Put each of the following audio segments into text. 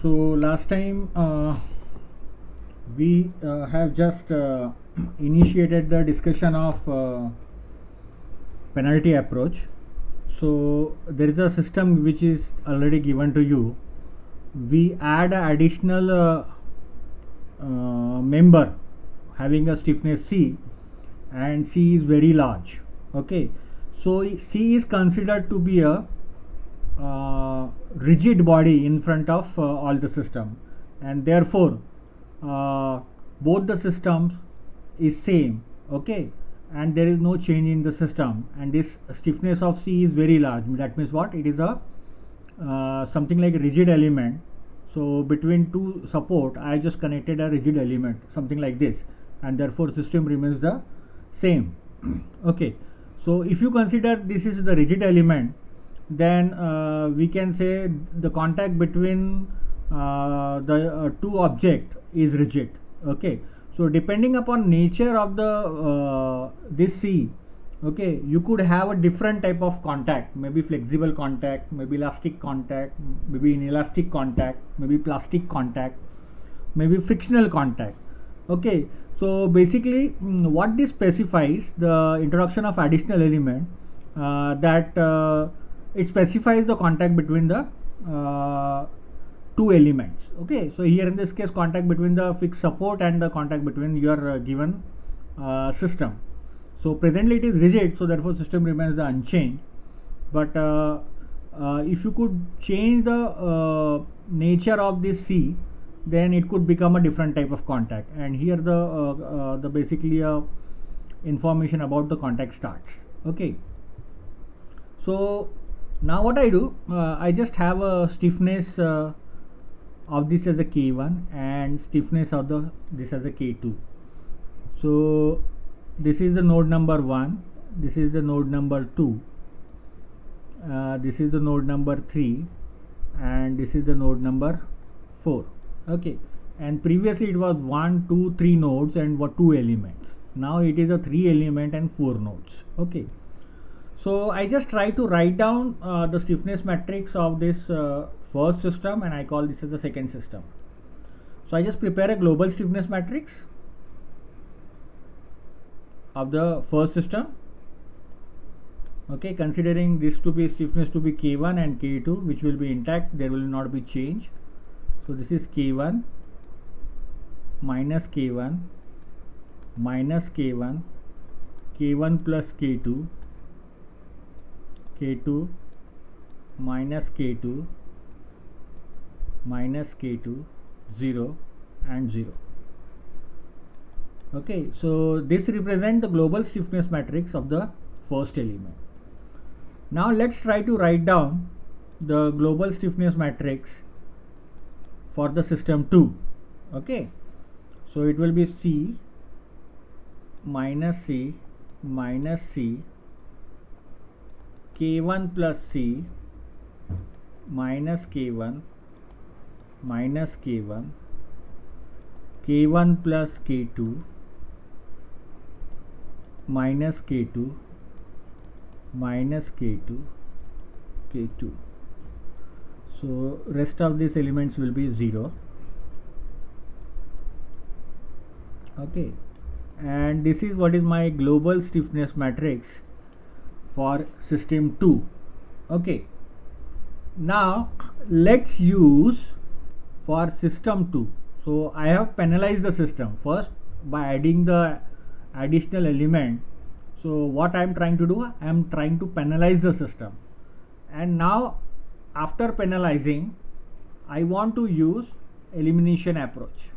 So last time we have just initiated the discussion of penalty approach. So there is a system which is already given to you. We add an additional member having a stiffness C, and C is very large. Okay, so C is considered to be a rigid body in front of all the system, and therefore both the systems is same. Okay, and there is no change in the system, and this stiffness of C is very large. That means what? It is a something like a rigid element. So between two support I just connected a rigid element, something like this, and therefore system remains the same. Okay, so if you consider this is the rigid element, then we can say the contact between the two object is rigid. Okay, so depending upon nature of the this C, okay, you could have a different type of contact, maybe flexible contact, maybe elastic contact, maybe inelastic contact, maybe plastic contact, maybe frictional contact. Okay, so basically what this specifies, the introduction of additional element, that it specifies the contact between the two elements. Okay, so here in this case contact between the fixed support and the contact between your given system. So presently it is rigid, so therefore system remains the unchanged. But if you could change the nature of this C, then it could become a different type of contact, and here the basically information about the contact starts. Okay, so now what I do, I just have a stiffness of this as a K1 and stiffness of the this as a K2. So this is the node number 1, this is the node number 2, this is the node number 3, and this is the node number 4. Okay, and previously it was 1, 2, 3 nodes and 2 elements. Now it is a 3 element and 4 nodes. Okay, so I just try to write down the stiffness matrix of this first system, and I call this as the second system. So I just prepare a global stiffness matrix of the first system. Okay, considering this to be stiffness to be K1 and K2, which will be intact, there will not be change. So this is K1 minus K1 minus K1, K1 plus K2, K2 minus K2 minus K2, 0 and 0. Okay, so this represents the global stiffness matrix of the first element. Now let's try to write down the global stiffness matrix for the system 2. Okay, so it will be C minus C minus C, K1 plus C minus K1 minus K1, K1 plus K2 minus K2 minus K2, K2. So rest of these elements will be 0. Okay, and this is what is my global stiffness matrix for system 2. Okay, now let's use for system 2. So I have penalized the system first by adding the additional element. So what I am trying to do, I am trying to penalize the system, and now after penalizing I want to use elimination approach.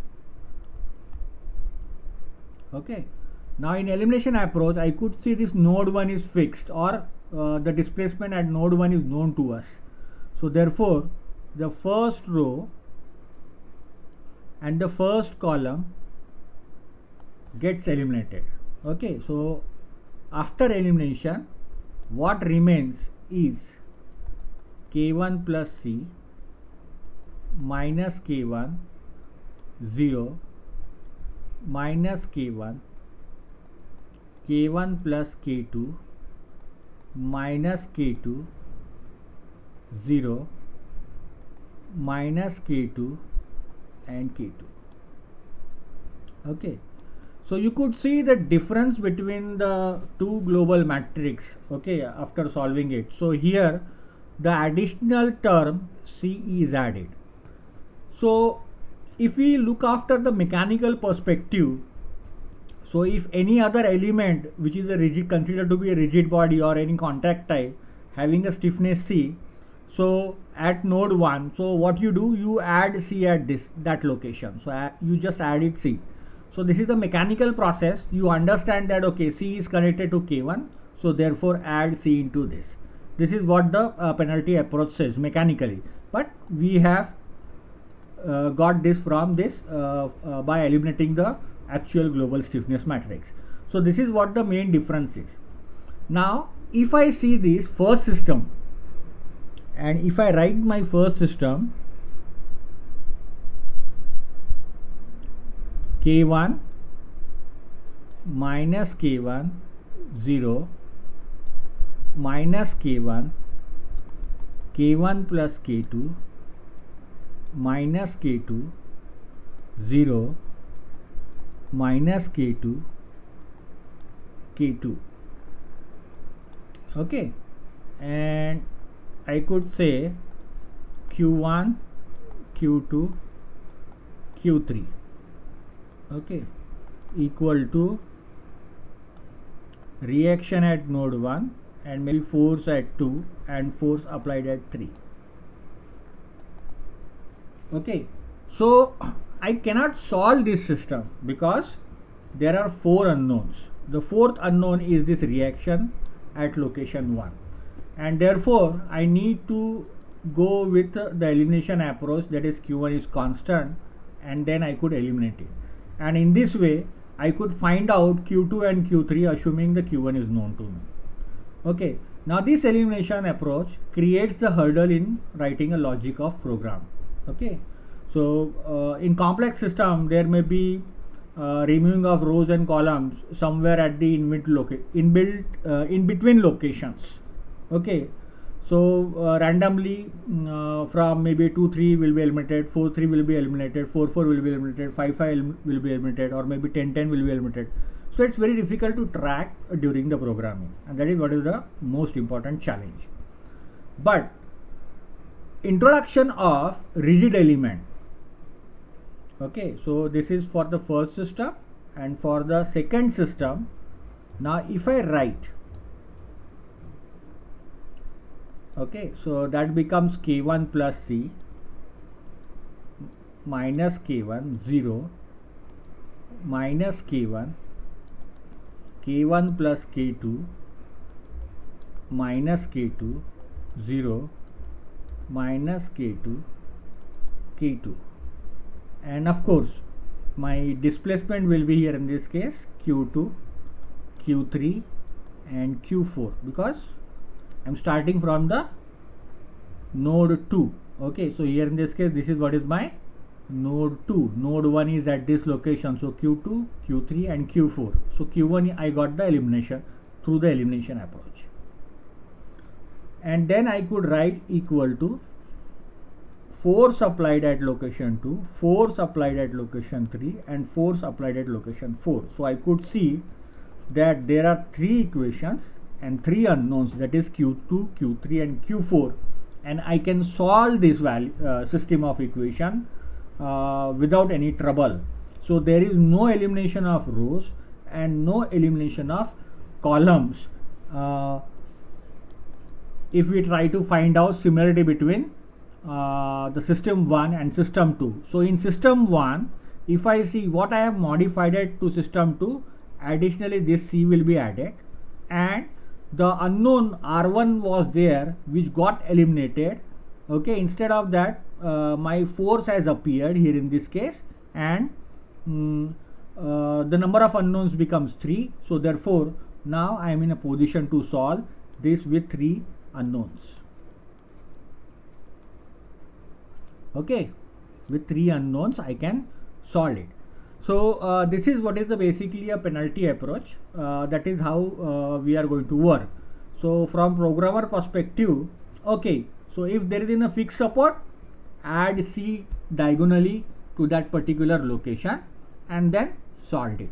Okay, now in elimination approach I could see this node 1 is fixed, or the displacement at node 1 is known to us. So therefore the first row and the first column gets eliminated. Okay, so after elimination what remains is K1 plus C minus K1, 0 minus K1, K1 plus K2 minus K2, 0 minus K2 and K2. Okay, so you could see the difference between the two global matrix, okay, after solving it. So here the additional term C is added. So if we look after the mechanical perspective, so if any other element which is a rigid, considered to be a rigid body or any contact type having a stiffness C, so at node 1, so what you do, you add C at that location. So you just add it C. So this is the mechanical process. You understand that okay, C is connected to K1, so therefore add C into this. This is what the penalty approach says mechanically, but we have got this from this by eliminating the actual global stiffness matrix. So this is what the main difference is. Now if I see this first system, and if I write my first system, K1 minus K1 0 minus K1 K1 plus K2 minus K2 0 minus K2 K2. Okay, and I could say Q1 Q2 Q3, okay, equal to reaction at node 1 and maybe force at 2 and force applied at 3. Okay, so I cannot solve this system because there are 4 unknowns. The fourth unknown is this reaction at location 1, and therefore I need to go with the elimination approach, that is Q1 is constant, and then I could eliminate it, and in this way I could find out Q2 and Q3 assuming the Q1 is known to me. Okay, now this elimination approach creates the hurdle in writing a logic of program. Okay, so in complex system there may be removing of rows and columns somewhere at the in between locations. Okay, so randomly from maybe 2 3 will be eliminated, 4 3 will be eliminated, 4 4 will be eliminated, 5 5 will be eliminated, or maybe 10 10 will be eliminated. So it's very difficult to track during the programming, and that is what is the most important challenge. But introduction of rigid element. Okay, so this is for the first system, and for the second system, now if I write, okay, so that becomes K1 plus C minus K1 0 minus K1 K1 plus K2 minus K2 0 minus K2 K2, and of course my displacement will be here in this case Q2 Q3 and Q4 because I am starting from the node 2. Okay, so here in this case this is what is my node 2. Node 1 is at this location, so Q2 Q3 and Q4. So Q1 I got the elimination through the elimination approach, and then I could write equal to force applied at location 2, force applied at location 3, and force applied at location 4. So I could see that there are 3 equations and 3 unknowns, that is Q2, Q3 and Q4, and I can solve this system of equation without any trouble. So there is no elimination of rows and no elimination of columns if we try to find out similarity between the system 1 and system 2. So in system 1, if I see what I have modified it to system 2, additionally this C will be added, and the unknown R1 was there which got eliminated. Okay, instead of that my force has appeared here in this case, and the number of unknowns becomes 3. So therefore now I am in a position to solve this with 3 unknowns. Okay, with 3 unknowns I can solve it. So this is what is the basically a penalty approach. That is how we are going to work. So from programmer perspective, okay, so if there is in a fixed support, add C diagonally to that particular location and then solve it.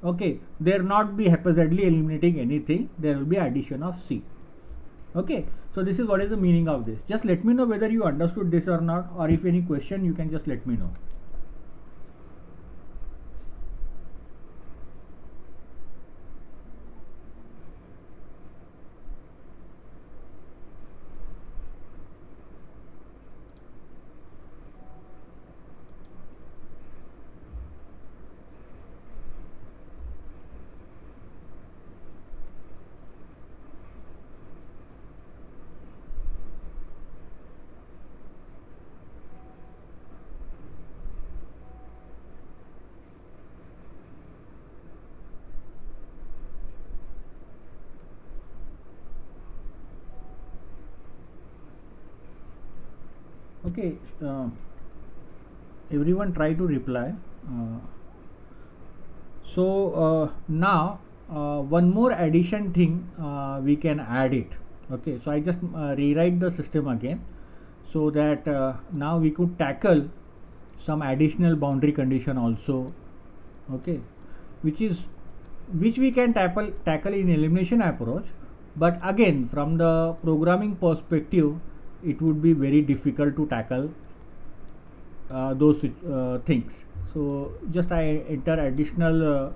Okay, there not be haphazardly eliminating anything, there will be addition of C. Okay, so this is what is the meaning of this. Just let me know whether you understood this or not, or if any question you can just let me know. Okay, everyone try to reply. Now one more addition thing we can add it. Okay, so I just rewrite the system again, so that now we could tackle some additional boundary condition also. Okay, which we can tackle in elimination approach, but again from the programming perspective it would be very difficult to tackle those things. So just I enter additional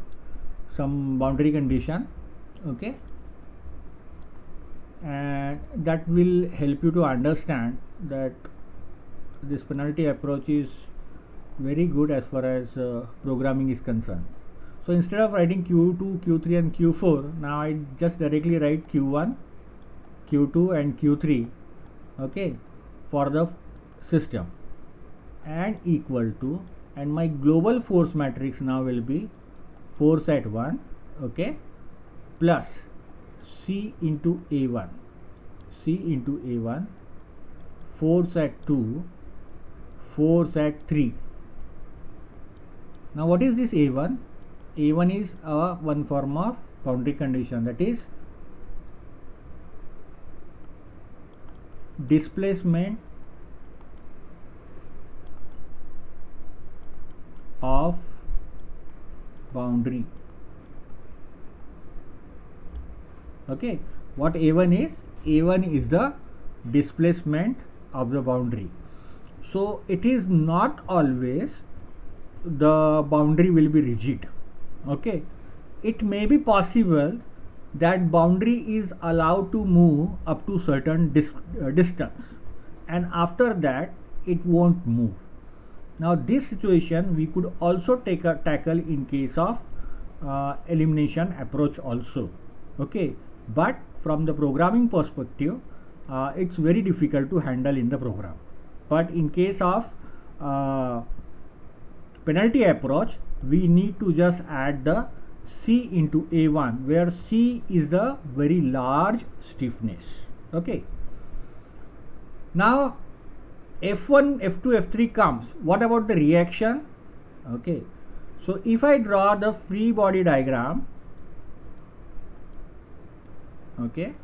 some boundary condition. Okay, and that will help you to understand that this penalty approach is very good as far as programming is concerned. So instead of writing Q2, Q3 and Q4, now I just directly write Q1, Q2 and Q3, okay, for the system, and equal to, and my global force matrix now will be force at 1, okay, plus C into A1, force at 2, force at 3. Now what is this A1? A1 is one form of boundary condition, that is displacement of boundary. Okay, what A1 is? A1 is the displacement of the boundary. So it is not always the boundary will be rigid. Okay, it may be possible that boundary is allowed to move up to certain distance, and after that it won't move. Now this situation we could also tackle in case of elimination approach also. Okay, but from the programming perspective it's very difficult to handle in the program. But in case of penalty approach, we need to just add the C into A1, where C is the very large stiffness. Okay, now F1, F2, F3 comes. What about the reaction? Okay, so if I draw the free body diagram, okay,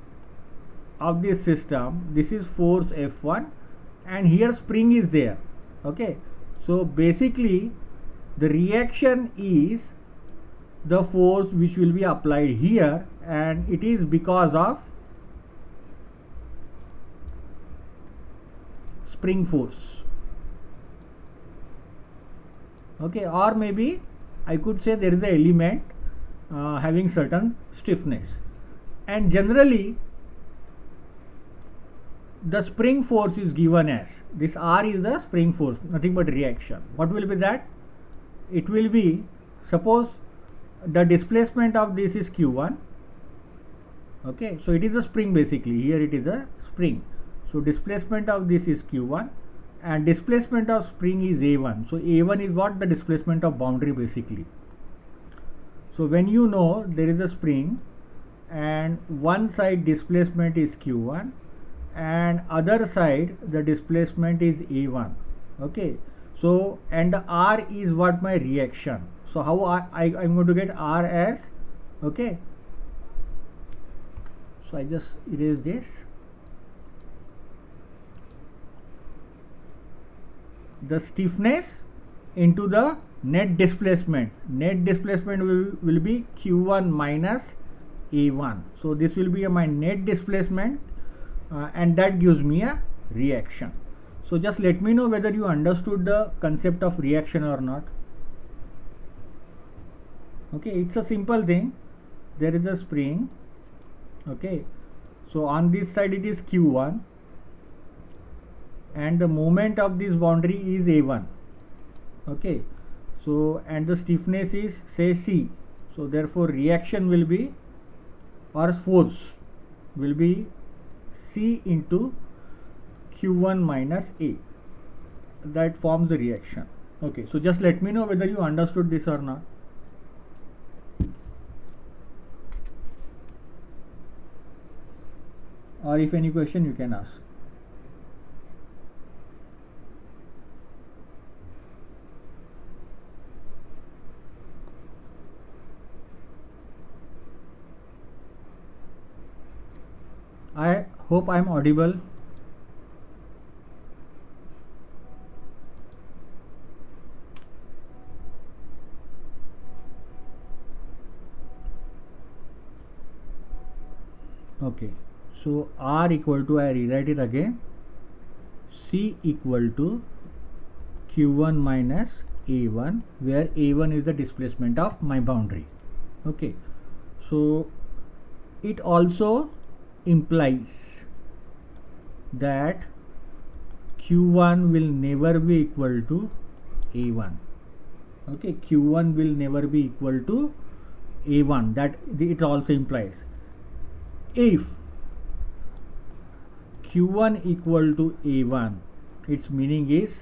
of this system, this is force F1 and here spring is there. Okay, so basically the reaction is the force which will be applied here, and it is because of spring force. Okay, or maybe I could say there is an element having certain stiffness, and generally the spring force is given as this R is the spring force, nothing but reaction. What will be that? It will be, suppose the displacement of this is Q1. Okay, so it is a spring basically, here it is a spring. So displacement of this is Q1 and displacement of spring is A1. So A1 is what? The displacement of boundary basically. So when you know there is a spring and one side displacement is Q1 and other side the displacement is A1. Okay, so and the R is what? My reaction. So how I'm going to get R as, okay, so I just erase this. the stiffness into the net displacement. Net displacement will be Q1 minus A1. So this will be my net displacement, and that gives me a reaction. So just let me know whether you understood the concept of reaction or not. Okay, it's a simple thing. There is a spring. Okay, so on this side it is Q1 and the moment of this boundary is A1. Okay, so and the stiffness is say C. So therefore reaction will be, or force will be, C into Q1 minus A. That forms the reaction. Okay, so just let me know whether you understood this or not. Or if any question you can ask. I hope I am audible. Okay, so R equal to, I rewrite it again, C equal to Q1 minus A1, where A1 is the displacement of my boundary. Okay, so it also implies that Q1 will never be equal to A1. Okay, Q1 will never be equal to A1. That it also implies. If Q1 equal to A1, its meaning is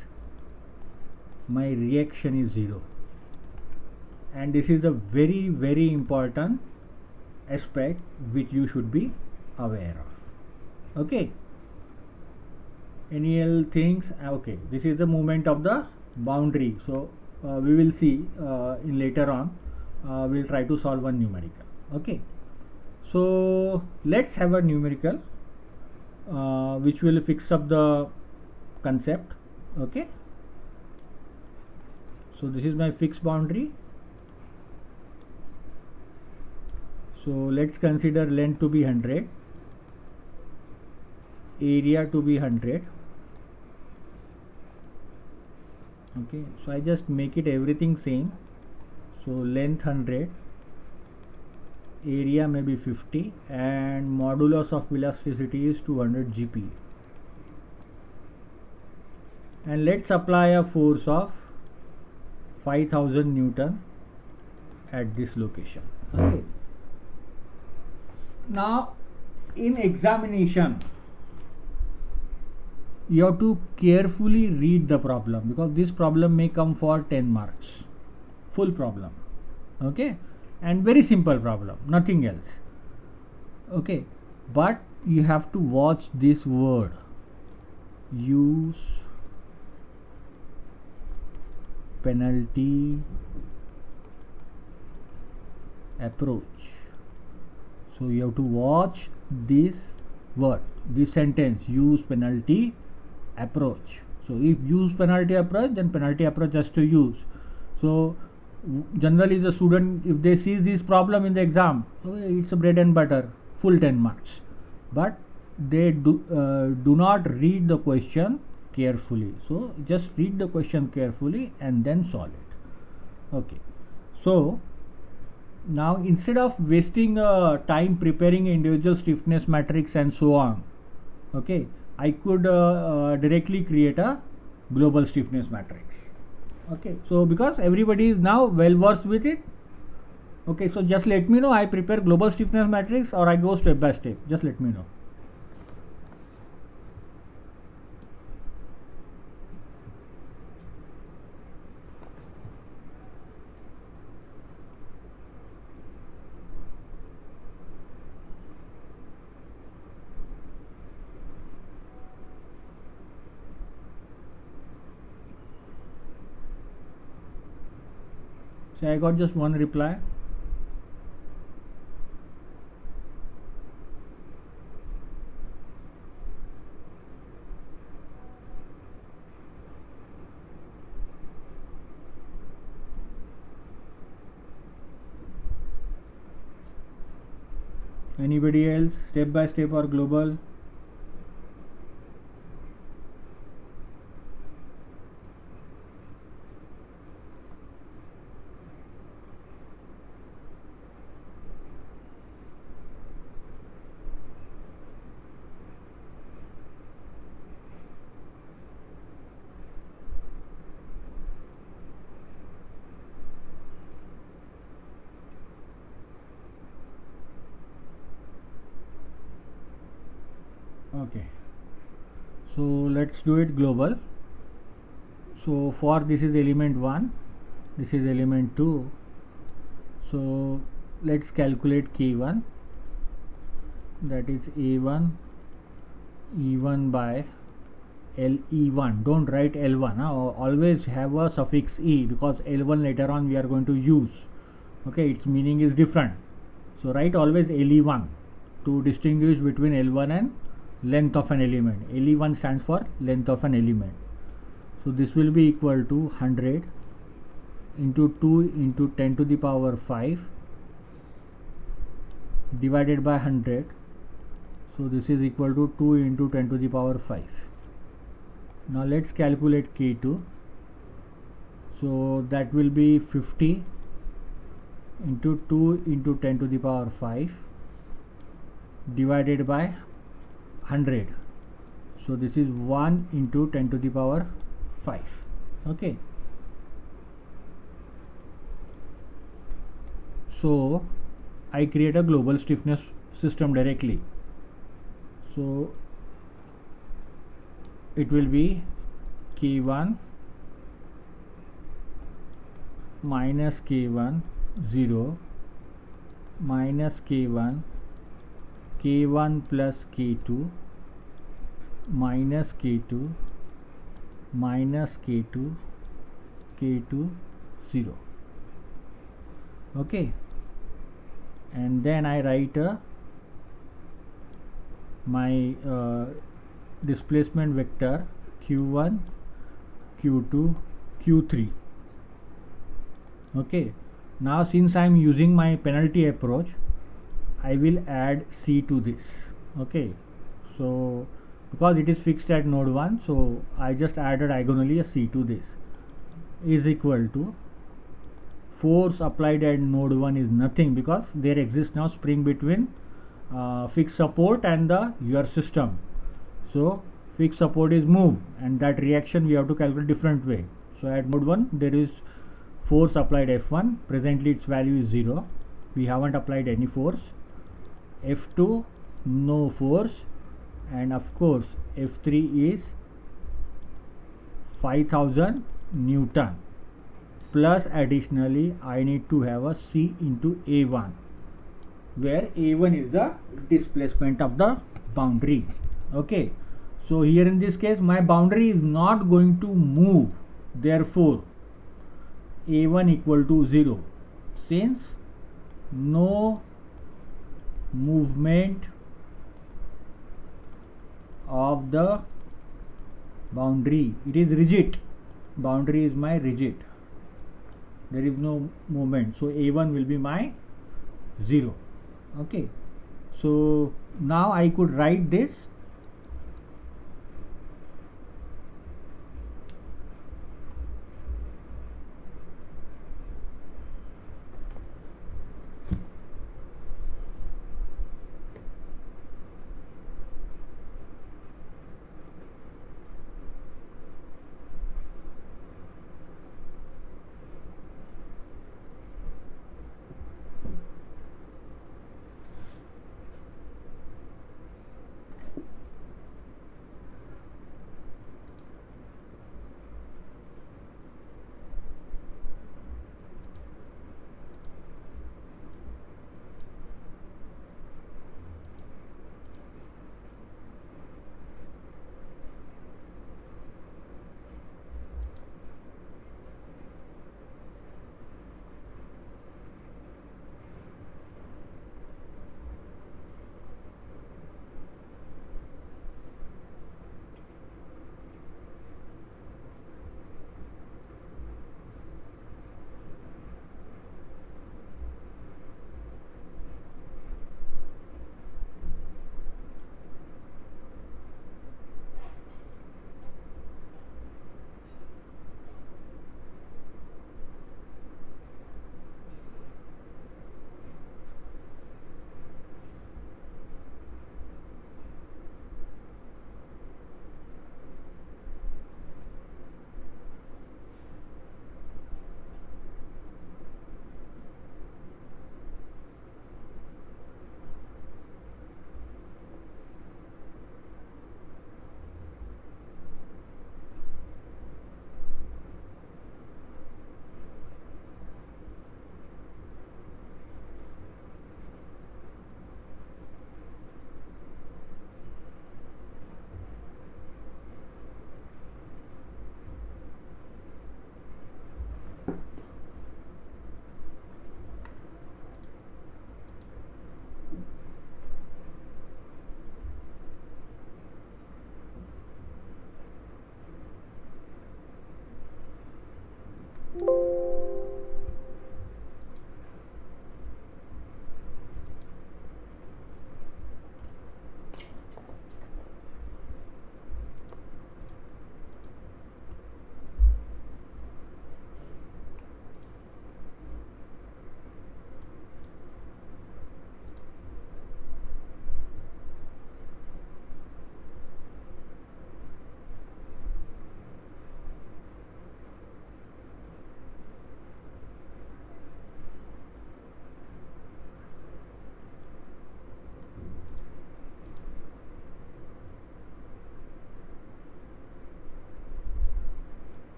my reaction is 0, and this is a very important aspect which you should be aware of. Okay, any other things? Okay, this is the movement of the boundary. So we will see in later on. We'll try to solve one numerical. Okay, so let's have a numerical which will fix up the concept. Okay, so this is my fixed boundary. So let's consider length to be 100, area to be 100. Okay, so I just make it everything same. So length 100, area may be 50, and modulus of elasticity is 200 GP. And let's apply a force of 5000 Newton at this location. Okay. Now in examination you have to carefully read the problem, because this problem may come for 10 marks, full problem. Okay, and very simple problem, nothing else. Okay, but you have to watch this word, use penalty approach. So you have to watch this word, this sentence, use penalty approach. So if use penalty approach, then penalty approach has to use. So generally the student, if they see this problem in the exam, it's a bread and butter, full 10 marks. But they do not read the question carefully. So just read the question carefully and then solve it. Okay, so now instead of wasting time preparing individual stiffness matrix and so on, okay, I could directly create a global stiffness matrix. Okay, so because everybody is now well versed with it. Okay, so just let me know, I prepare global stiffness matrix or I go step by step, just let me know. So I got just one reply. Anybody else? Step by step or global? Okay, so let's do it global. So for this is element 1, this is element 2, so let's calculate k1, that is a1 e1 by le1. Don't write l1, always have a suffix e, because l1 later on we are going to use. Okay, its meaning is different, so write always le1 to distinguish between l1 and length of an element. Le1 stands for length of an element. So this will be equal to 100 into 2 into 10 to the power 5 divided by 100. So this is equal to 2 into 10 to the power 5. Now let's calculate k2. So that will be 50 into 2 into 10 to the power 5 divided by 100. So this is 1 into 10 to the power 5. Okay, so I create a global stiffness system directly. So it will be k1 minus k1 0 minus k1 k1 plus k2 minus k2 minus k2 k2 0. Okay, and then I write my displacement vector q1 q2 q3. Okay, now since I am using my penalty approach, I will add c to this. Okay, so because it is fixed at node 1, so I just added diagonally a c to this, is equal to force applied at node 1 is nothing, because there exists now spring between fixed support and your system. So fixed support is moved, and that reaction we have to calculate different way. So at node 1 there is force applied F1, presently its value is 0, we haven't applied any force. F2 no force, and of course F3 is 5000 Newton, plus additionally I need to have a C into A1, where A1 is the displacement of the boundary. Okay, so here in this case my boundary is not going to move, therefore A1 equal to 0, since no movement of the boundary, it is rigid, boundary is my rigid, there is no movement, so A1 will be my 0. Okay, so now I could write this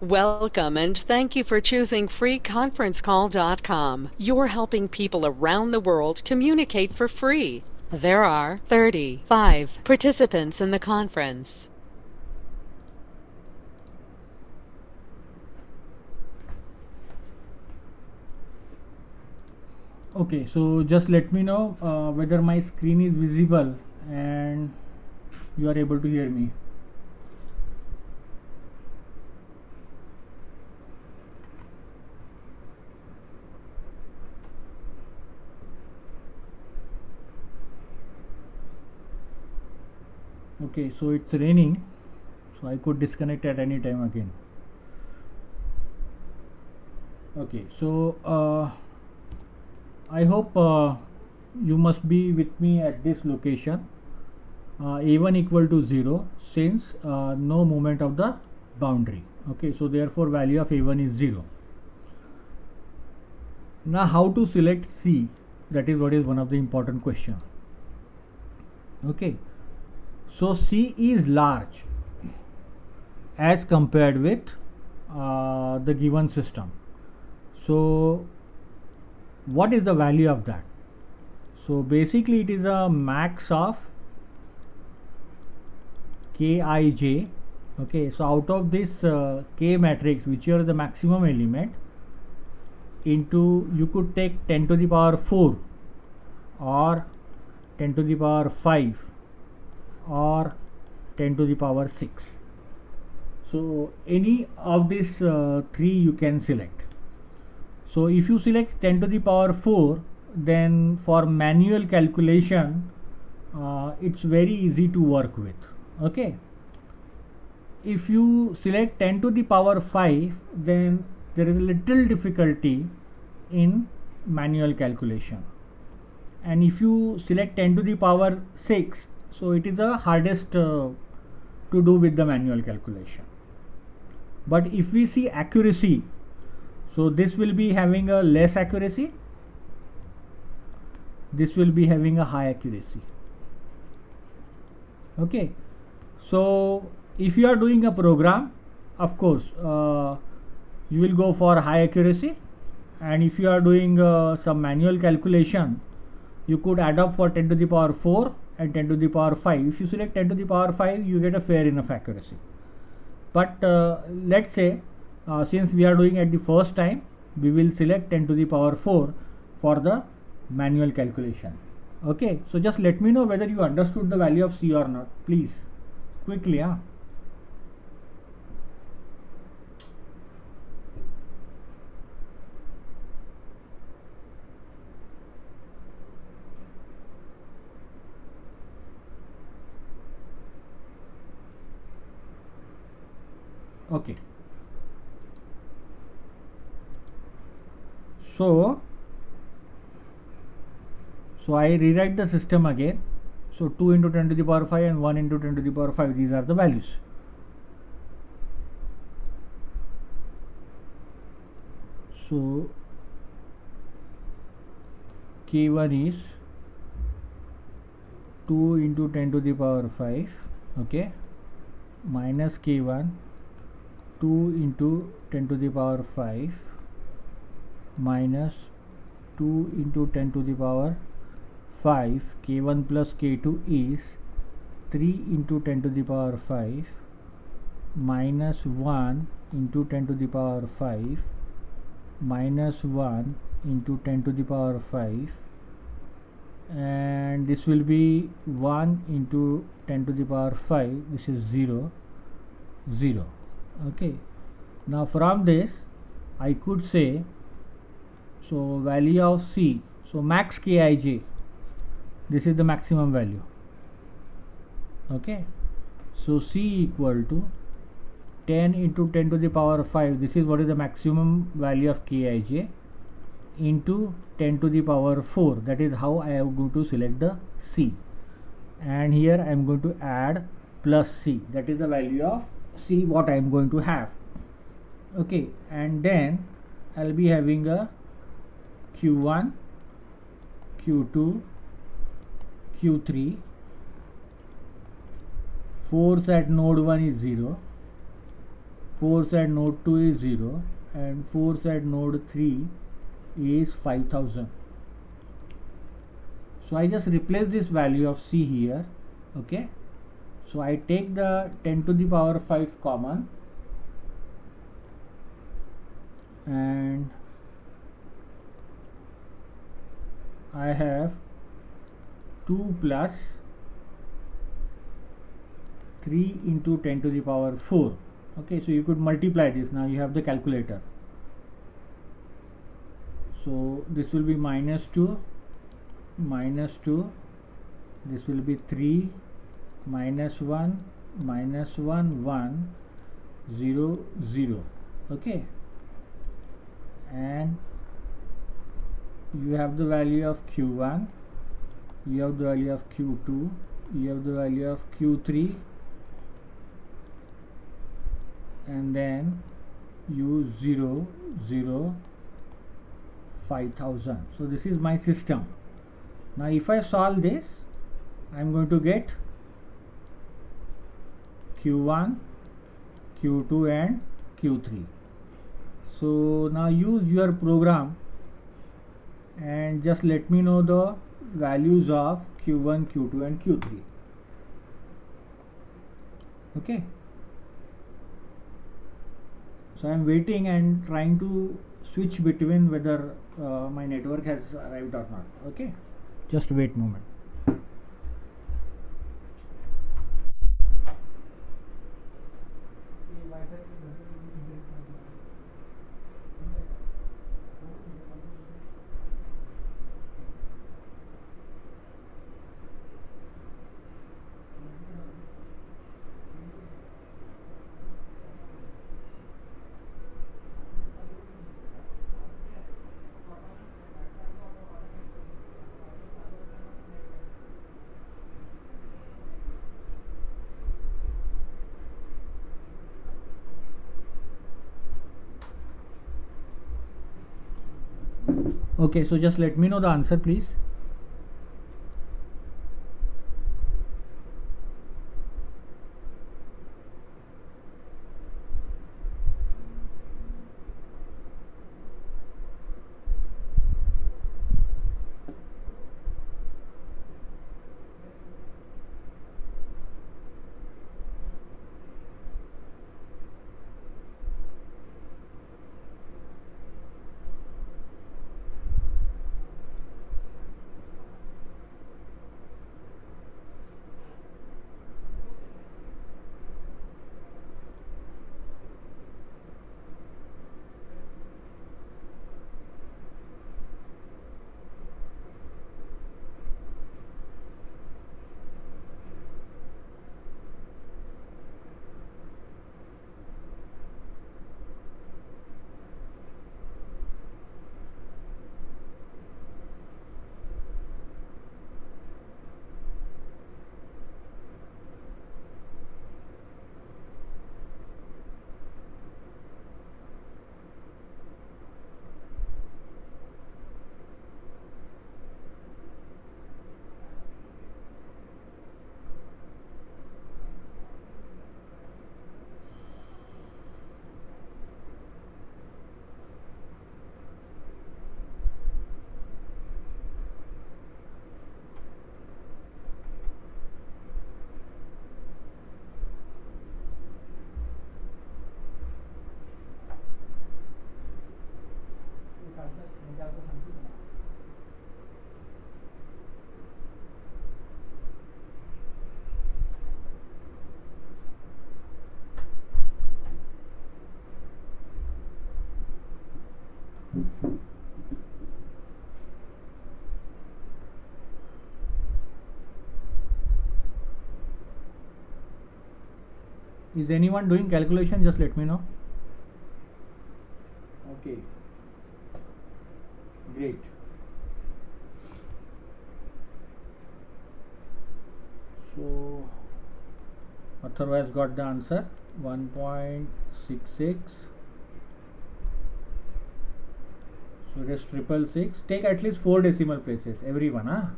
Welcome and thank you for choosing freeconferencecall.com. You're helping people around the world communicate for free. There are 35 participants in the conference. Okay, so just let me know whether my screen is visible and you are able to hear me. Okay, so it's raining, so I could disconnect at any time again. Okay, so I hope you must be with me at this location, a1 equal to 0, since no movement of the boundary. Okay, so therefore value of a1 is 0. Now how to select C? That is what is one of the important question. Okay, so C is large as compared with the given system. So what is the value of that? So basically it is a max of Kij. Okay, so out of this K matrix, which is the maximum element, into you could take 10 to the power 4 or 10 to the power 5 or 10 to the power 6. So any of these three you can select. So if you select 10 to the power 4, then for manual calculation it's very easy to work with. Okay, if you select 10 to the power 5, then there is a little difficulty in manual calculation, and if you select 10 to the power 6, so it is the hardest to do with the manual calculation. But if we see accuracy, so this will be having a less accuracy, this will be having a high accuracy. Okay, so if you are doing a program, of course you will go for high accuracy, and if you are doing some manual calculation, you could add up for 10 to the power 4 and 10 to the power 5. If you select 10 to the power 5, you get a fair enough accuracy. But let's say since we are doing at the first time, we will select 10 to the power 4 for the manual calculation. Okay, so just let me know whether you understood the value of C or not, please, quickly. Okay, so I rewrite the system again. So 2 into 10 to the power 5 and 1 into 10 to the power 5, these are the values. So K1 is 2 into 10 to the power 5, okay, minus K1 2 into 10 to the power 5 minus 2 into 10 to the power 5, K1 plus K2 is 3 into 10 to the power 5 minus 1 into 10 to the power 5 minus 1 into 10 to the power 5, and this will be 1 into 10 to the power 5, this is 0 0. Okay, now from this I could say, so value of C, so max Kij, this is the maximum value. Okay, so C equal to 10 into 10 to the power 5, this is what is the maximum value of Kij, into 10 to the power 4, that is how I am going to select the C, and here I am going to add plus C, that is the value of C what I am going to have. Okay, and then I'll be having a Q1, Q2, Q3, force at node 1 is 0, force at node 2 is 0 and force at node 3 is 5000. So I just replace this value of C here. Okay, so I take the 10 to the power 5 common, and I have 2 plus 3 into 10 to the power 4. Okay, so you could multiply this. Now you have the calculator. So this will be minus 2, this will be 3, minus 1, 1, 0, 0. Okay, and you have the value of Q1, you have the value of Q2, you have the value of Q3, and then you 0, 0, 5000. So this is my system. Now if I solve this, I am going to get Q1, Q2 and Q3. So now use your program and just let me know the values of Q1, Q2 and Q3. Okay, so I am waiting and trying to switch between whether my network has arrived or not. Okay, just wait a moment. Okay, so just let me know the answer, please. Is anyone doing calculation? Just let me know. Okay, great. So Atharva has got the answer 1.66. So it is 666. Take at least 4 decimal places, everyone.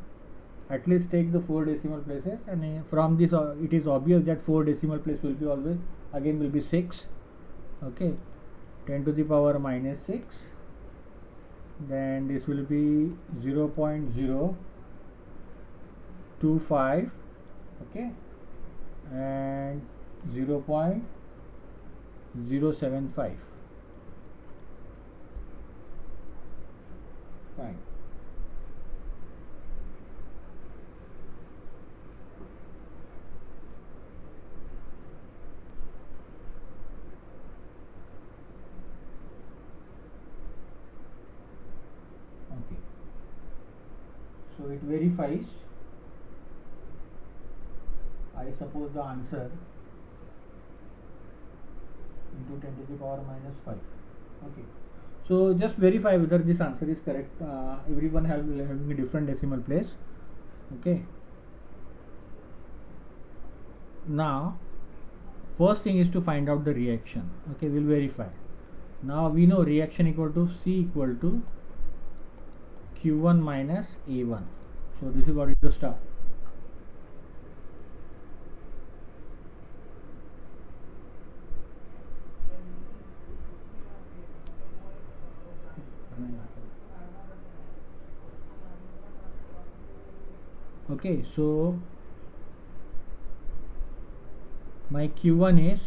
At least take the 4 decimal places, and from this it is obvious that 4 decimal place will be always again will be 6. Okay, 10 to the power minus 6, then this will be 0.025, okay, and 0.075. Fine. Okay, so it verifies. I suppose the answer into 10 to the power minus 5. Okay, so just verify whether this answer is correct. Everyone having a different decimal place. Okay, now first thing is to find out the reaction. Okay, we'll verify. Now we know reaction equal to C equal to Q1 minus A1. So this is what is the stuff. Okay, so my Q1 is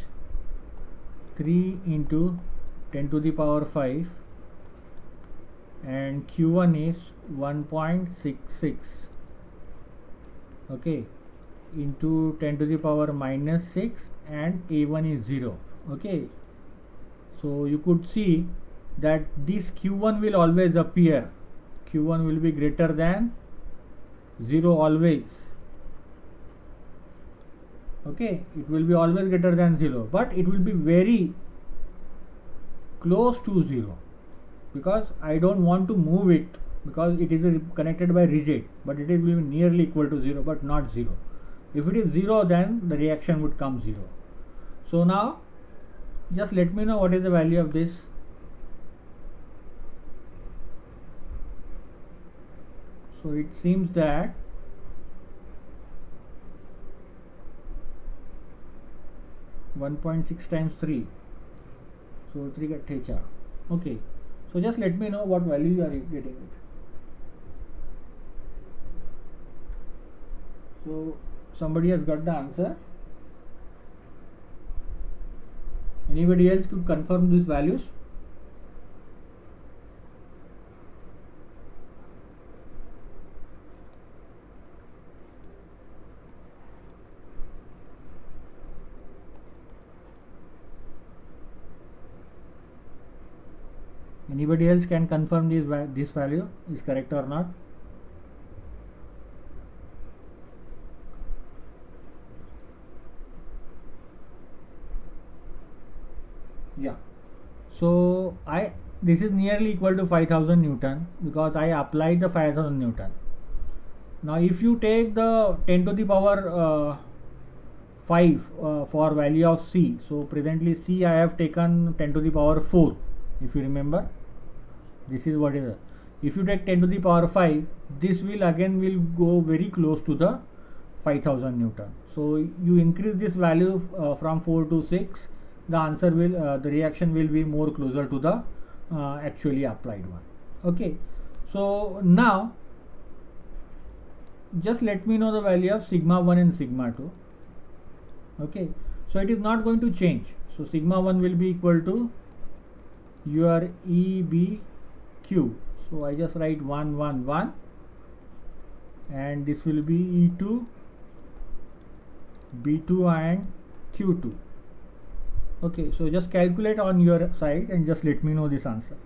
3 into 10 to the power 5 and Q1 is 1.66, okay, into 10 to the power minus 6 and A1 is 0. Okay, so you could see that this Q1 will always appear. Q1 will be greater than 0 always. Okay, it will be always greater than 0, but it will be very close to 0 because I don't want to move it because it is connected by rigid, but it will be nearly equal to 0 but not 0. If it is 0, then the reaction would come 0. So now just let me know what is the value of this. So it seems that (1.6 times 3), so 3 get thecha. Okay, so just let me know what value you are getting it. So somebody has got the answer. Anybody else could confirm these values? Anybody else can confirm this value is correct or not? Yeah. So this is nearly equal to 5000 Newton because I applied the 5000 Newton. Now if you take the 10 to the power 5 for value of C, so presently C I have taken 10 to the power 4, if you remember. This is what is. If you take 10 to the power 5, this will go very close to the 5000 Newton. So you increase this value from 4 to 6, the answer will the reaction will be more closer to the actually applied one. Okay, so now just let me know the value of sigma 1 and sigma 2. Okay, so it is not going to change. So sigma 1 will be equal to your EBQ. So I just write 1 1 1 and this will be E2 B2 and Q2. Okay, so just calculate on your side and just let me know this answer.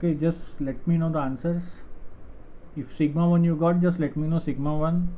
Okay, just let me know the answers. If sigma 1 you got, just let me know sigma 1.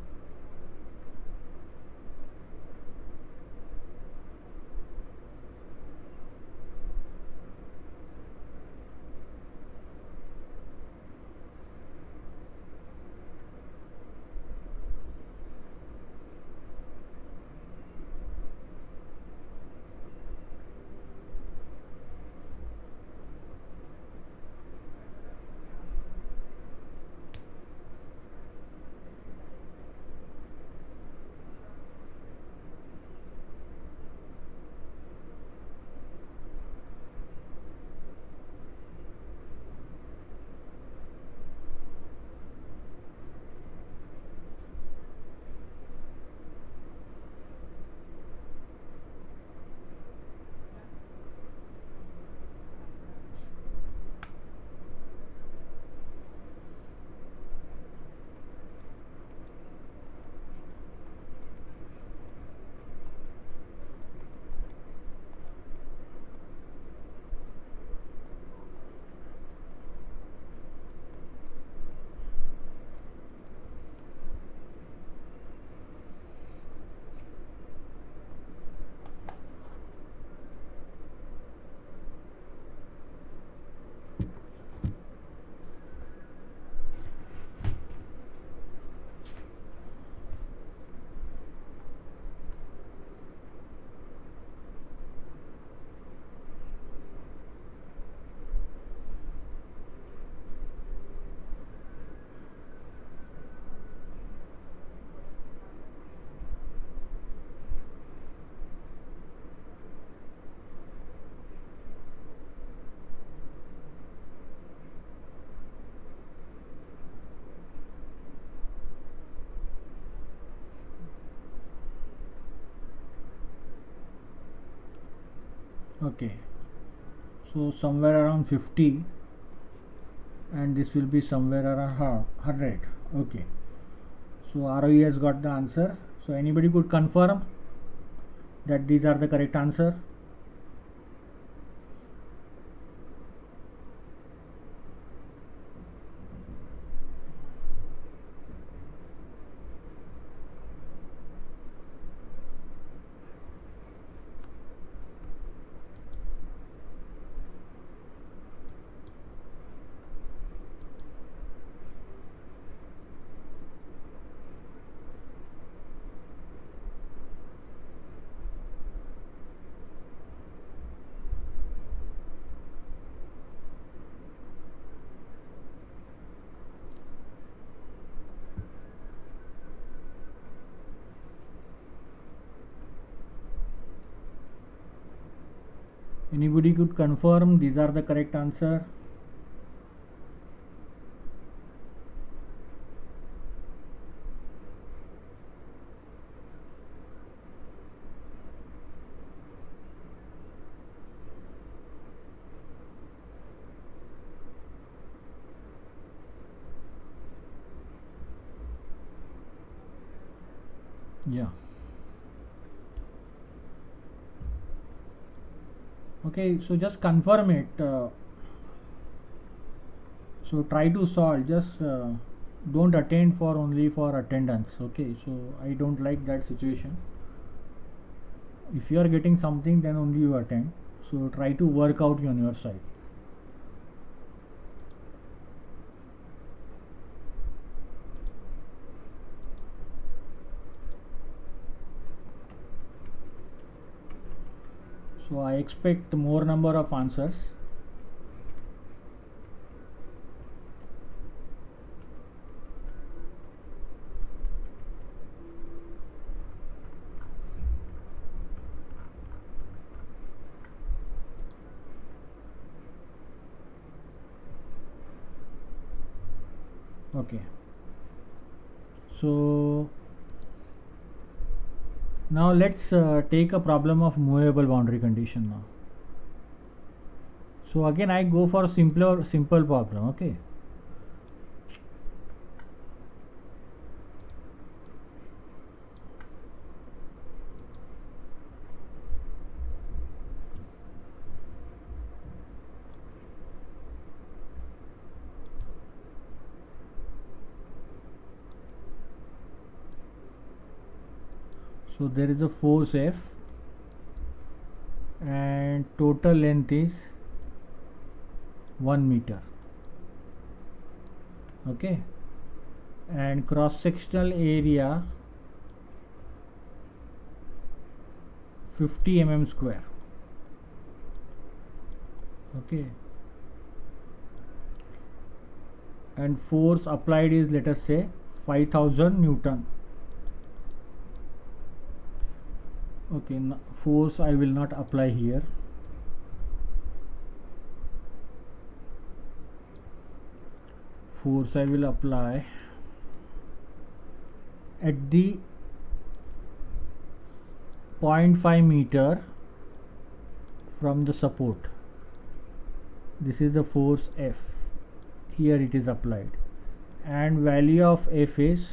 Okay, so somewhere around 50, and this will be somewhere around 100. Okay, so ROE has got the answer. So anybody could confirm that these are the correct answer? Anybody could confirm these are the correct answer? Yeah. Okay, so just confirm it. So try to solve. Just don't attend for only for attendance. Okay, so I don't like that situation. If you are getting something, then only you attend. So try to work out on your side. So I expect more number of answers. Okay, so now let's take a problem of movable boundary condition now. So again I go for simple problem. Okay, So there is a force F and total length is 1 meter. Okay, and cross sectional area 50 mm square. Okay, and force applied is, let us say, 5000 Newton. Okay, force I will not apply here. Force I will apply at the 0.5 meter from the support. This is the force F. Here it is applied, and value of F is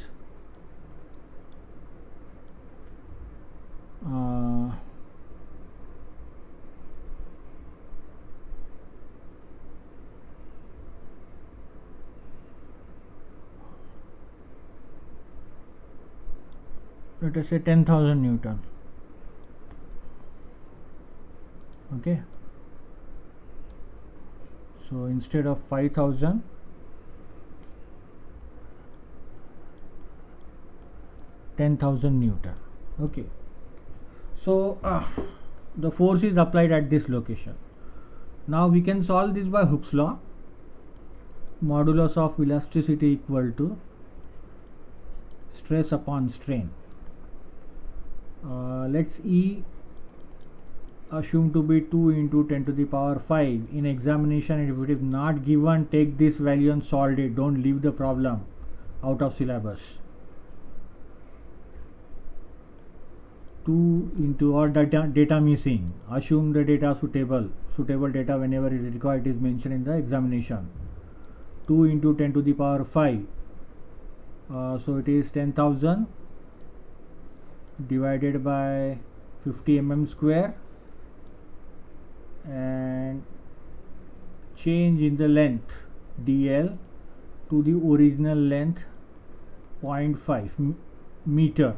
let us say 10,000 Newton. Okay, so instead of 5000, 10,000 Newton. Okay, so the force is applied at this location. Now we can solve this by Hooke's law. Modulus of elasticity equal to stress upon strain. Let's E assume to be 2 into 10 to the power 5. In examination, if it is not given, take this value and solve it. Don't leave the problem out of syllabus. 2 into, or data missing. Assume the data suitable data whenever it is required, it is mentioned in the examination. 2 into 10 to the power 5. So it is 10,000 divided by 50 mm square, and change in the length dl to the original length 0.5 meter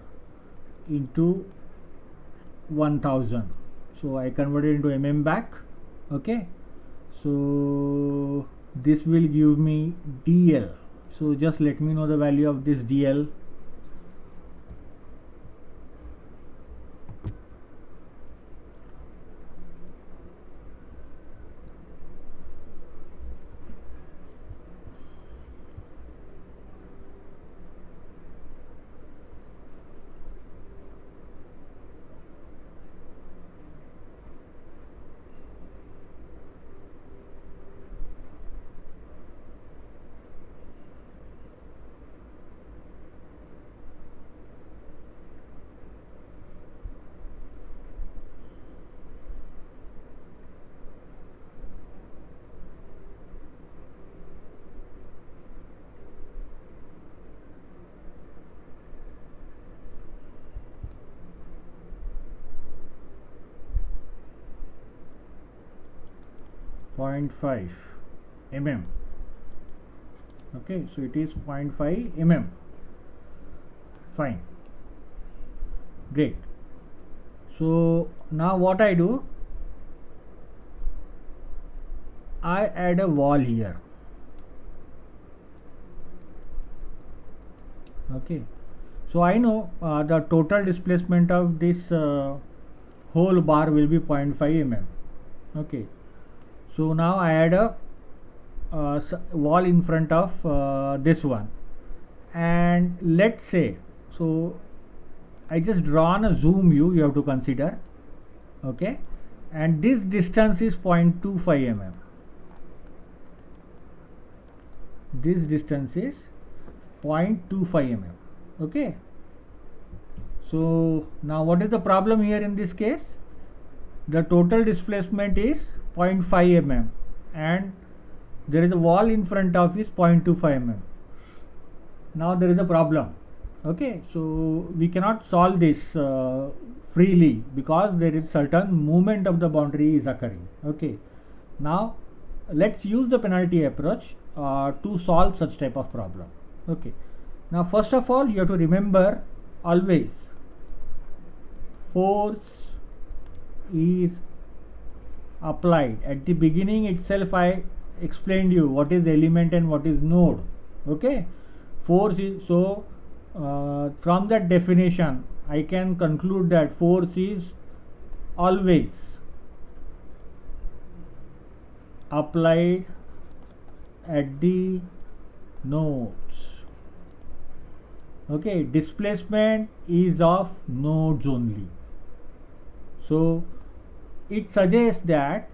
into 1000. So I converted into mm back. Okay, so this will give me dl. So just let me know the value of this dl. .5 mm. Okay, so it is 0.5 mm. Fine, great. So now what I do, I add a wall here. Okay, so I know the total displacement of this whole bar will be 0.5 mm. Okay, so now I add a wall in front of this one, and let's say, so I just drawn a zoom view, you have to consider. Okay, and this distance is 0.25 mm. This distance is 0.25 mm. Okay, so now what is the problem here in this case? The total displacement is 0.5 mm and there is a wall in front of is 0.25 mm. Now there is a problem. Okay, so we cannot solve this freely because there is certain movement of the boundary is occurring. Okay, now let's use the penalty approach to solve such type of problem. Okay, now first of all you have to remember always force is applied. At the beginning itself I explained you what is element and what is node. Okay, force is so from that definition I can conclude that force is always applied at the nodes. Okay, displacement is of nodes only. So it suggests that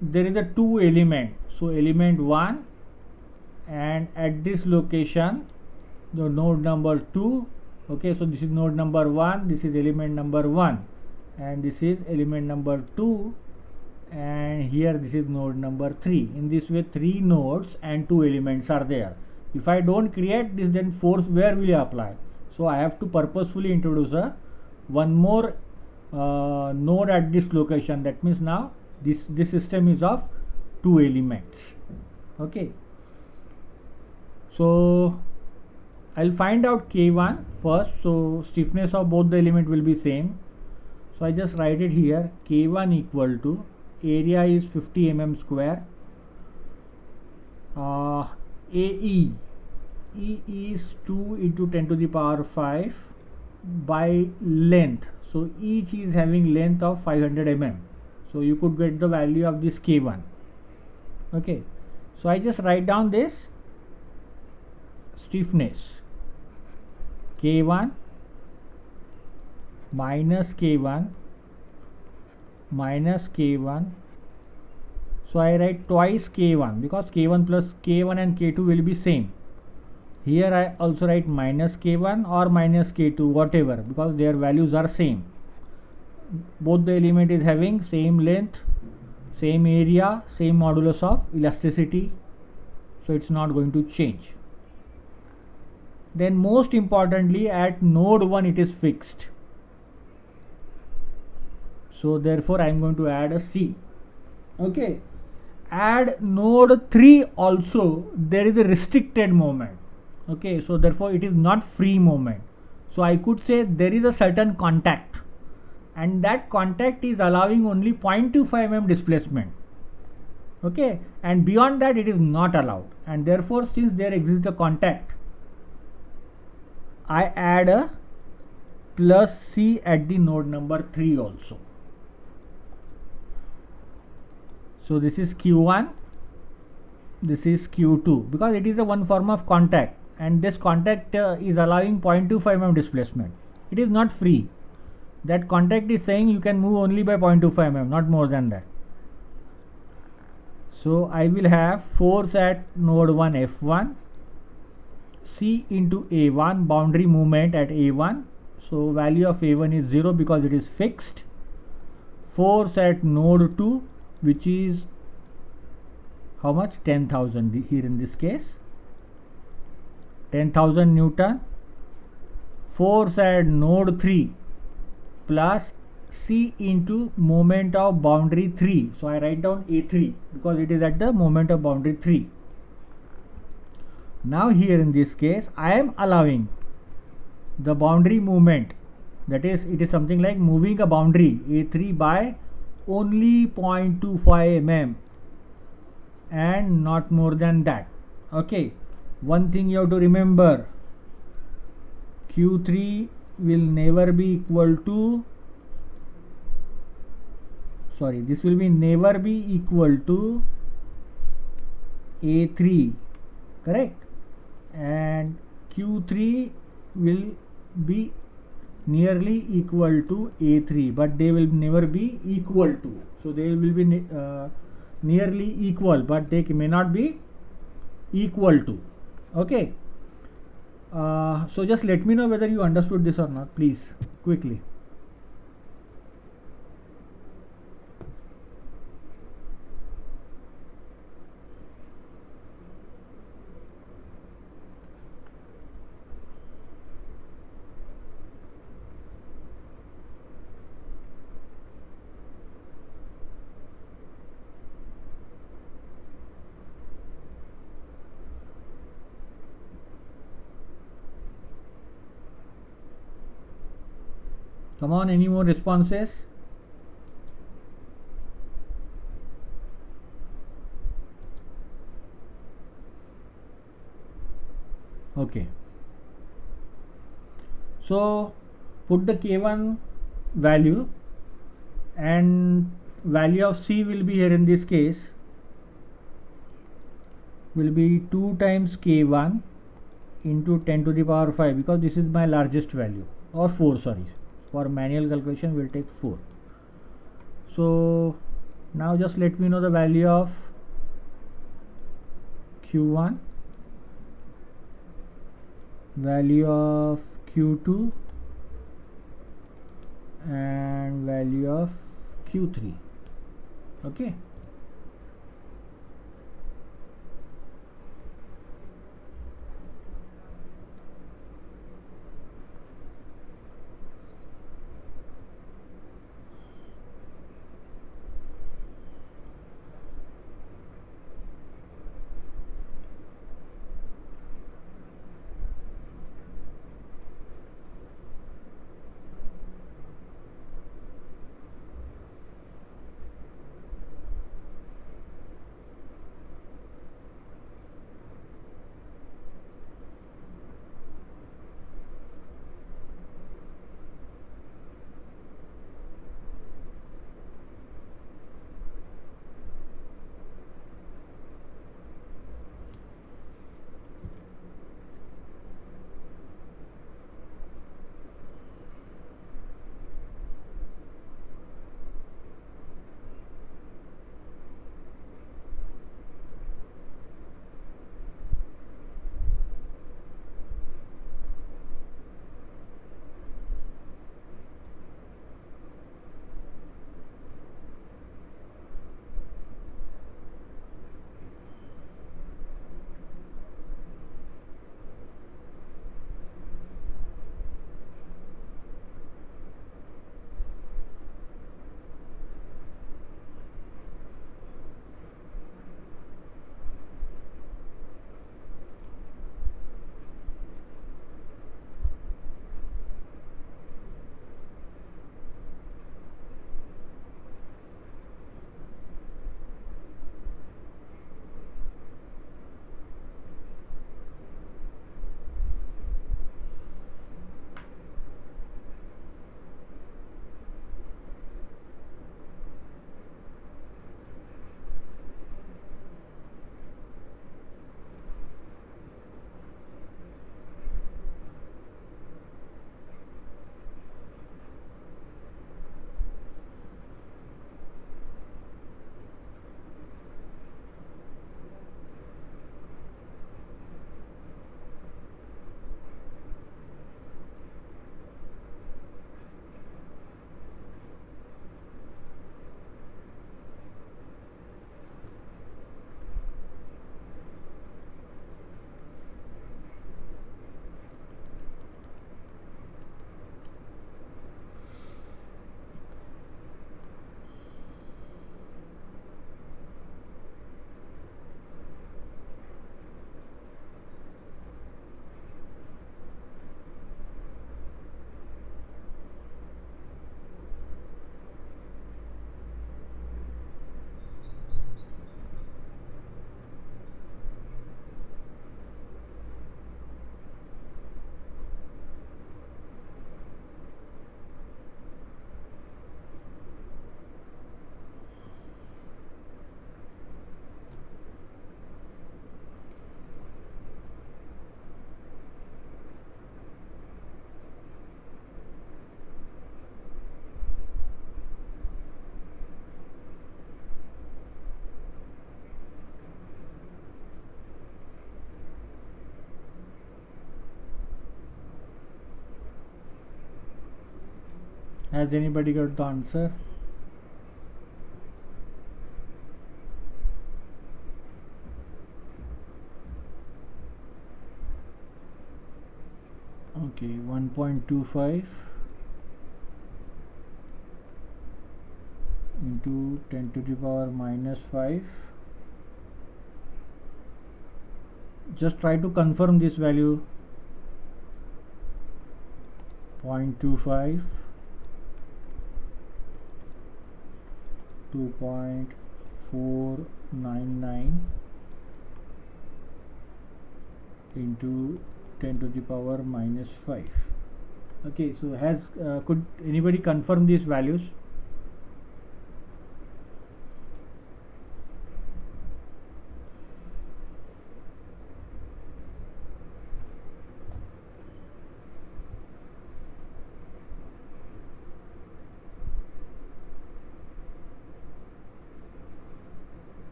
there is a two element. So element 1, and at this location the node number 2. Okay, so this is node number 1, this is element number 1, and this is element number 2, and here this is node number 3. In this way 3 nodes and 2 elements are there. If I don't create this, then force where will I apply? So I have to purposefully introduce a one more node at this location. That means now this system is of 2 elements. Okay, so I'll find out K1 first. So stiffness of both the element will be same. So I just write it here. K1 equal to area is 50 mm square. AE is 2 into 10 to the power 5 by length. So each is having length of 500 mm. So you could get the value of this K1. Okay, so I just write down this stiffness K1 minus K1 minus K1. So I write twice K1 because K1 plus K1 and K2 will be same. Here I also write minus K1 or minus K2, whatever, because their values are same. Both the element is having same length, same area, same modulus of elasticity, so it's not going to change. Then most importantly, at node 1 it is fixed. So therefore I am going to add a C. Okay, add node 3 also, there is a restricted moment. Okay, so therefore it is not free moment. So I could say there is a certain contact, and that contact is allowing only 0.25 mm displacement. Okay, and beyond that it is not allowed, and therefore since there exists a contact, I add a plus C at the node number 3 also. So this is Q1, this is Q2, because it is a one form of contact, and this contact is allowing 0.25 mm displacement. It is not free. That contact is saying you can move only by 0.25 mm, not more than that. So I will have force at node 1 F1, C into A1, boundary movement at A1. So value of A1 is 0 because it is fixed. Force at node 2, which is how much? 10,000 here in this case. 10,000 Newton. Force at node 3 plus C into moment of boundary 3. So I write down A3 because it is at the moment of boundary 3. Now here in this case I am allowing the boundary movement, that is it is something like moving a boundary A3 by only 0.25 mm and not more than that. Okay, one thing you have to remember, Q3 will never be equal to, sorry, this will be never be equal to A3, correct, and Q3 will be nearly equal to A3, but they will never be equal to. So they will be nearly equal, but they may not be equal to. Okay, so just let me know whether you understood this or not, please, quickly. Come on, any more responses? Okay, so put the k1 value, and value of c will be here in this case will be 2 times k1 into 10 to the power 5, because this is my largest value, or 4, sorry, for manual calculation we'll take 4. So now just let me know the value of q1, value of q2, and value of q3. Okay, has anybody got the answer? Okay, 1.25 into 10 to the power minus 5. Just try to confirm this value. 0.25 2.499 into 10 to the power minus 5. Okay, so could anybody confirm these values?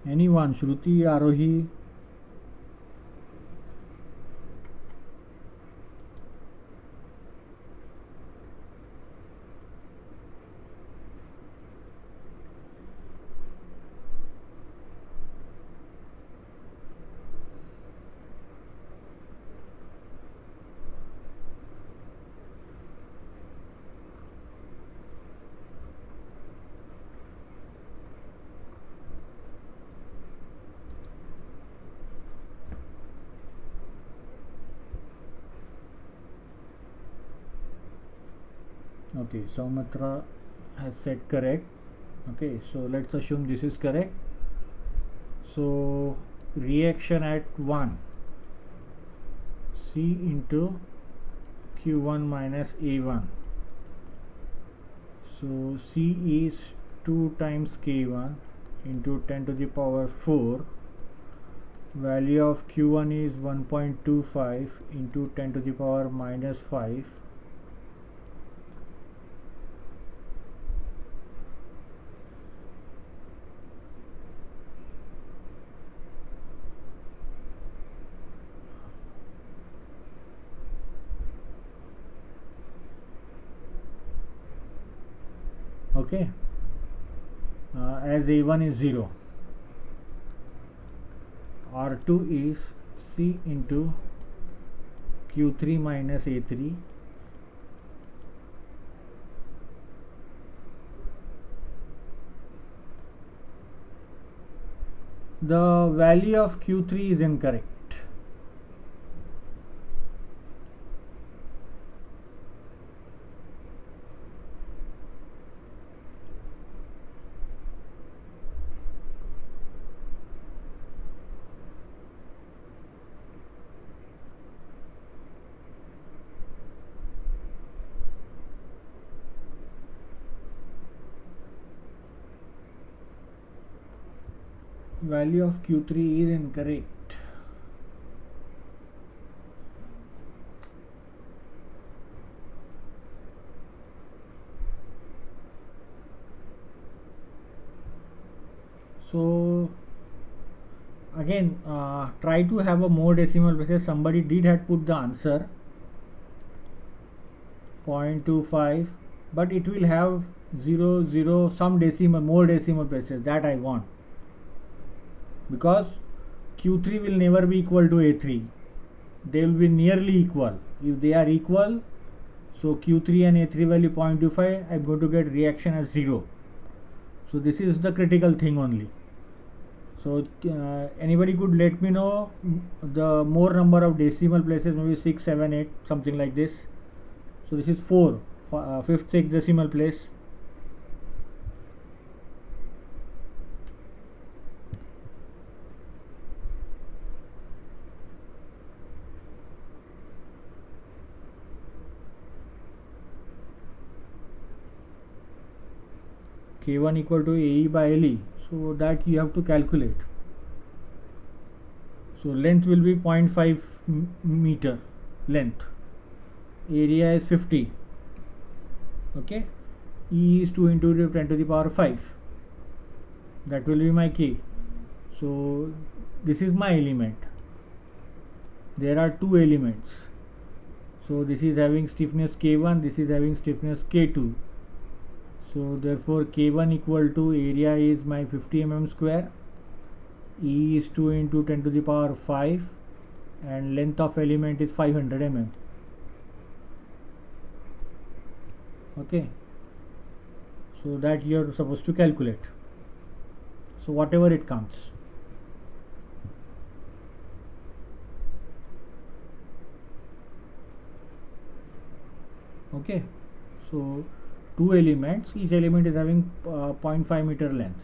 Anyone? Shruti, Arohi? Okay, Saumatra has said correct. Okay, so let's assume this is correct. So reaction at 1, C into Q1 minus A1. So C is 2 times K1 into 10 to the power 4. Value of Q1 is 1.25 into 10 to the power minus 5. Okay, as A1 is 0. R2 is C into Q3 minus A3. The value of Q3 is incorrect. Value of Q3 is incorrect. So again, try to have a more decimal places. Somebody did had put the answer 0.25, but it will have 0, 0, some more decimal places. That I want, because Q3 will never be equal to A3. They will be nearly equal. If they are equal, so Q3 and A3 value 0.25, I am going to get reaction as 0. So this is the critical thing only. So anybody could let me know the more number of decimal places, maybe 6, 7, 8, something like this. So this is 4, 5th, 6th decimal place. K1 equal to AE by LE, so that you have to calculate. So length will be 0.5 meter length, area is 50. Okay, E is 2 into 10 to the power 5. That will be my K. So this is my element. There are two elements. So this is having stiffness K1, this is having stiffness K2. So therefore K1 equal to area is my 50 mm square, E is 2 into 10 to the power 5, and length of element is 500 mm. Okay, so that you're supposed to calculate, so whatever it comes. Okay, so two elements, each element is having 0.5 meter length.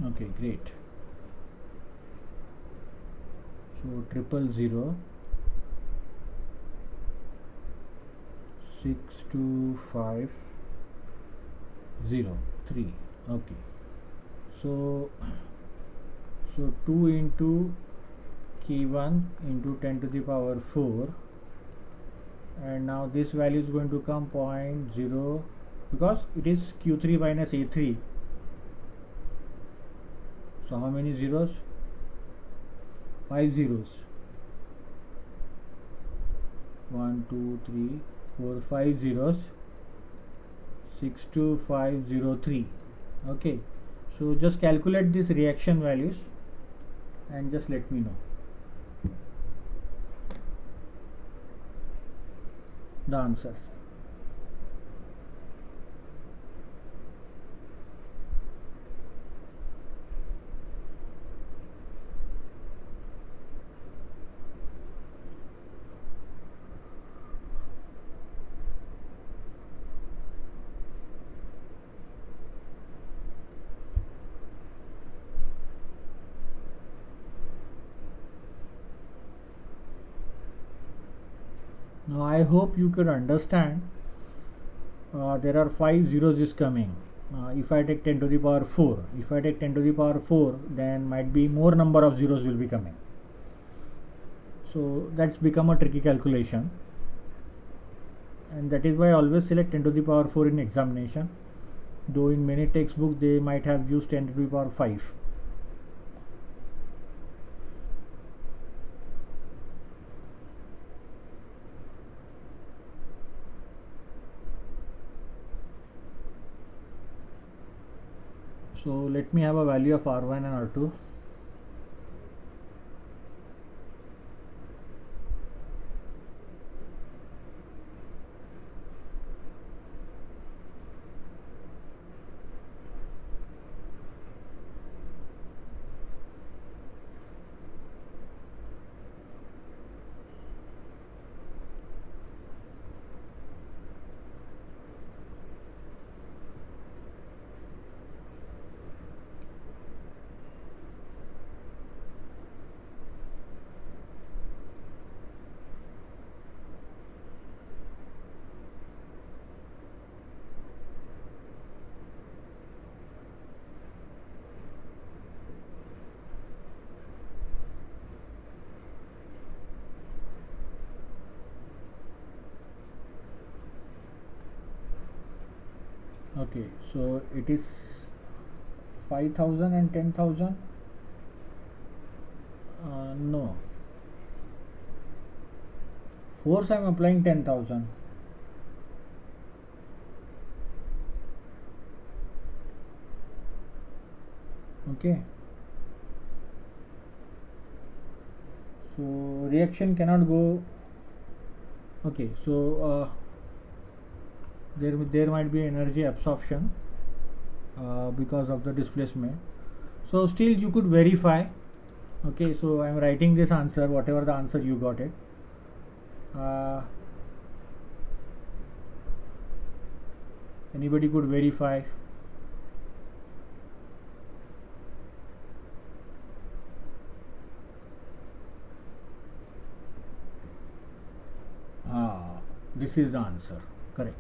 Okay, great. So 000 62503. Okay, so 2 into k1 into 10 to the power 4, and now this value is going to come 0.0 because it is q3 minus a3. So how many zeros? 5 zeros. 1 2 3 4 5 zeros. 62503. Okay, so just calculate these reaction values and just let me know the answers. Now I hope you could understand. There are 5 zeros is coming. If I take 10 to the power 4, if I take 10 to the power 4, then might be more number of zeros will be coming. So that's become a tricky calculation, and that is why I always select 10 to the power 4 in examination, though in many textbooks they might have used 10 to the power 5. So let me have a value of R1 and R2. Okay, so it is 5,000 and 10,000. No, force I am applying 10,000. Okay, so reaction cannot go. Okay, so there might be energy absorption because of the displacement. So still you could verify. Okay, so I am writing this answer, whatever the answer you got it. Anybody could verify. This is the answer, correct.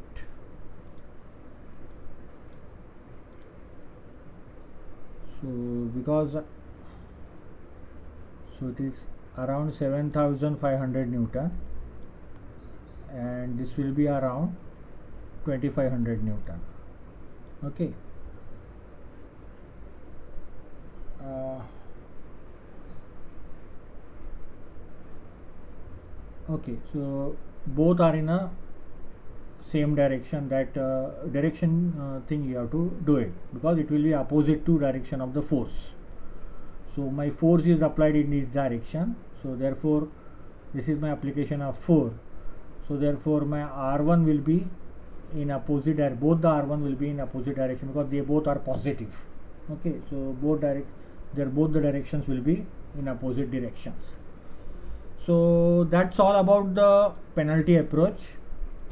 So because so it is around 7,500 Newton, and this will be around 2500 Newton. Okay. Okay, so both are in a same direction. That direction thing you have to do it, because it will be opposite to direction of the force. So my force is applied in this direction, so therefore this is my application of force. So therefore my R1 will be in opposite direction. Both the R1 will be in opposite direction because they both are positive. Okay, so both the directions will be in opposite directions. So that's all about the penalty approach.